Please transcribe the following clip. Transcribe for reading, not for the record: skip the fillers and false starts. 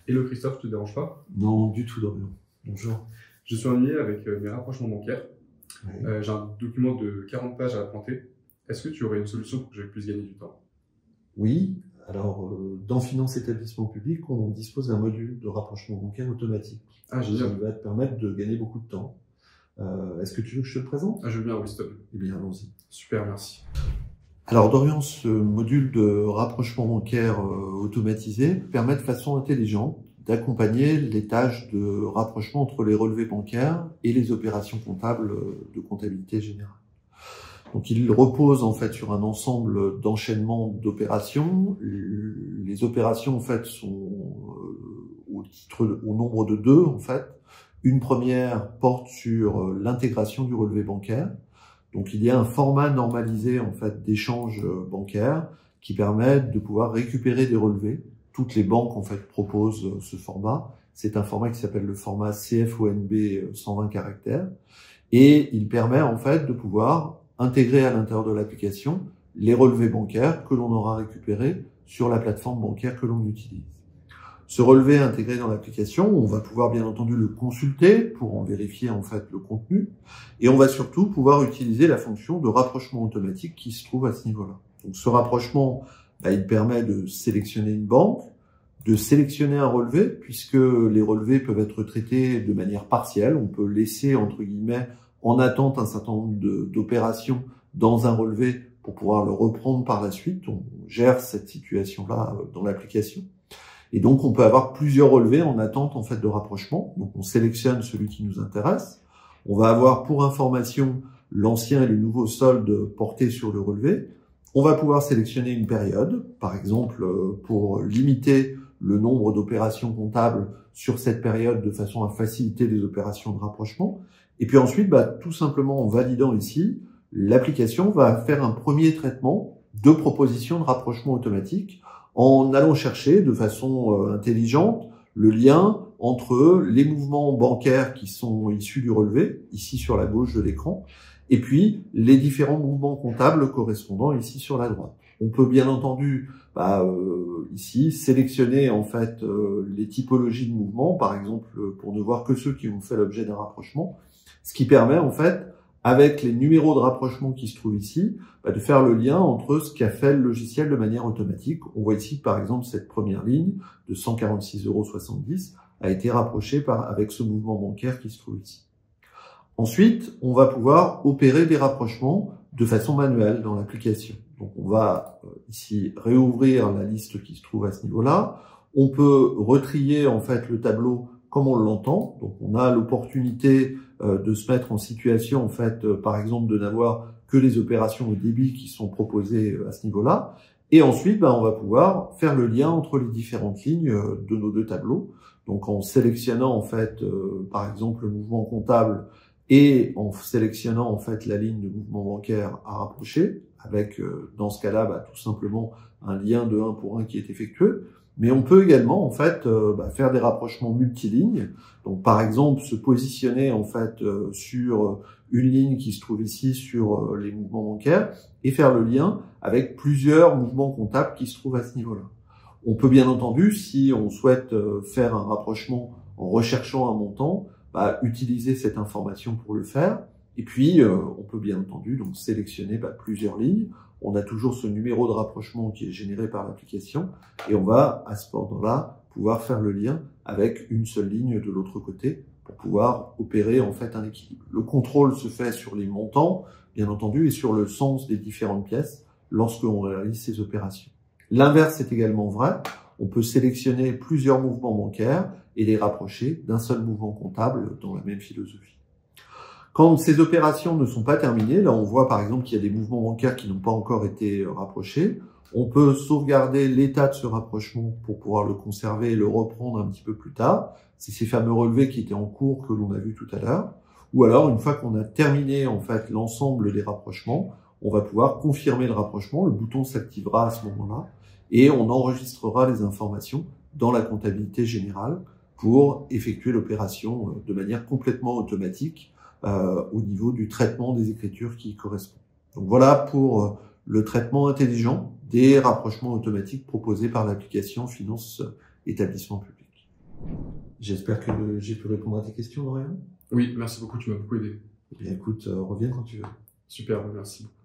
Hello Christophe, je te dérange pas? Non, du tout, Dorian. Bonjour. Je suis ennuyé avec mes rapprochements bancaires. Oui. J'ai un document de 40 pages à pointer. Est-ce que tu aurais une solution pour que je puisse gagner du temps? Oui, alors dans Finance Établissement Public, on dispose d'un module de rapprochement bancaire automatique. Ah, Ça génial. va te permettre de gagner beaucoup de temps. Est-ce que tu veux que je te le présente? Ah, je veux bien, oui, s'il te plaît. Eh bien, allons-y. Super, merci. Alors, Dorian, ce module de rapprochement bancaire automatisé permet de façon intelligente d'accompagner les tâches de rapprochement entre les relevés bancaires et les opérations comptables de comptabilité générale. Donc, il repose en fait sur un ensemble d'enchaînements d'opérations. Les opérations en fait sont au nombre de deux en fait. Une première porte sur l'intégration du relevé bancaire. Donc, il y a un format normalisé en fait d'échange bancaire qui permet de pouvoir récupérer des relevés. Toutes les banques en fait proposent ce format. C'est un format qui s'appelle le format CFONB 120 caractères et il permet en fait de pouvoir intégrer à l'intérieur de l'application les relevés bancaires que l'on aura récupérés sur la plateforme bancaire que l'on utilise. Ce relevé intégré dans l'application, on va pouvoir bien entendu le consulter pour en vérifier en fait le contenu et on va surtout pouvoir utiliser la fonction de rapprochement automatique qui se trouve à ce niveau-là. Donc ce rapprochement, il permet de sélectionner une banque, de sélectionner un relevé puisque les relevés peuvent être traités de manière partielle. On peut laisser entre guillemets en attente un certain nombre d'opérations dans un relevé pour pouvoir le reprendre par la suite. On gère cette situation-là dans l'application. Et donc, on peut avoir plusieurs relevés en attente en fait de rapprochement. Donc, on sélectionne celui qui nous intéresse. On va avoir pour information l'ancien et le nouveau solde portés sur le relevé. On va pouvoir sélectionner une période, par exemple pour limiter le nombre d'opérations comptables sur cette période de façon à faciliter les opérations de rapprochement. Et puis ensuite, tout simplement en validant ici, l'application va faire un premier traitement de proposition de rapprochement automatique en allant chercher de façon intelligente le lien entre les mouvements bancaires qui sont issus du relevé, ici sur la gauche de l'écran, et puis les différents mouvements comptables correspondant ici sur la droite. On peut bien entendu ici sélectionner en fait les typologies de mouvements, par exemple pour ne voir que ceux qui ont fait l'objet d'un rapprochement, ce qui permet en fait avec les numéros de rapprochement qui se trouvent ici, de faire le lien entre ce qu'a fait le logiciel de manière automatique. On voit ici par exemple cette première ligne de 146,70 € a été rapprochée avec ce mouvement bancaire qui se trouve ici. Ensuite, on va pouvoir opérer des rapprochements de façon manuelle dans l'application. Donc on va ici réouvrir la liste qui se trouve à ce niveau-là. On peut retrier en fait le tableau comme on l'entend. Donc on a l'opportunité de se mettre en situation en fait par exemple de n'avoir que les opérations au débit qui sont proposées à ce niveau-là. Et ensuite, on va pouvoir faire le lien entre les différentes lignes de nos deux tableaux. Donc en sélectionnant en fait par exemple le mouvement comptable et en sélectionnant en fait la ligne de mouvement bancaire à rapprocher, avec dans ce cas-là tout simplement un lien de 1 pour 1 qui est effectué. Mais on peut également en fait faire des rapprochements multilignes. Donc par exemple se positionner en fait sur une ligne qui se trouve ici sur les mouvements bancaires et faire le lien avec plusieurs mouvements comptables qui se trouvent à ce niveau-là. On peut bien entendu, si on souhaite faire un rapprochement en recherchant un montant, utiliser cette information pour le faire. Et puis, on peut bien entendu donc sélectionner plusieurs lignes. On a toujours ce numéro de rapprochement qui est généré par l'application et on va, à ce moment-là, pouvoir faire le lien avec une seule ligne de l'autre côté pour pouvoir opérer en fait un équilibre. Le contrôle se fait sur les montants, bien entendu, et sur le sens des différentes pièces lorsque l'on réalise ces opérations. L'inverse est également vrai. On peut sélectionner plusieurs mouvements bancaires et les rapprocher d'un seul mouvement comptable dans la même philosophie. Quand ces opérations ne sont pas terminées, là on voit par exemple qu'il y a des mouvements bancaires qui n'ont pas encore été rapprochés, on peut sauvegarder l'état de ce rapprochement pour pouvoir le conserver et le reprendre un petit peu plus tard. C'est ces fameux relevés qui étaient en cours que l'on a vu tout à l'heure. Ou alors, une fois qu'on a terminé en fait l'ensemble des rapprochements, on va pouvoir confirmer le rapprochement, le bouton s'activera à ce moment-là et on enregistrera les informations dans la comptabilité générale pour effectuer l'opération de manière complètement automatique au niveau du traitement des écritures qui y correspondent. Donc voilà pour le traitement intelligent des rapprochements automatiques proposés par l'application Finance Établissement Public. J'espère que j'ai pu répondre à tes questions, Dorian. Oui, merci beaucoup, tu m'as beaucoup aidé. Eh bien, écoute, reviens quand tu veux. Super, merci beaucoup.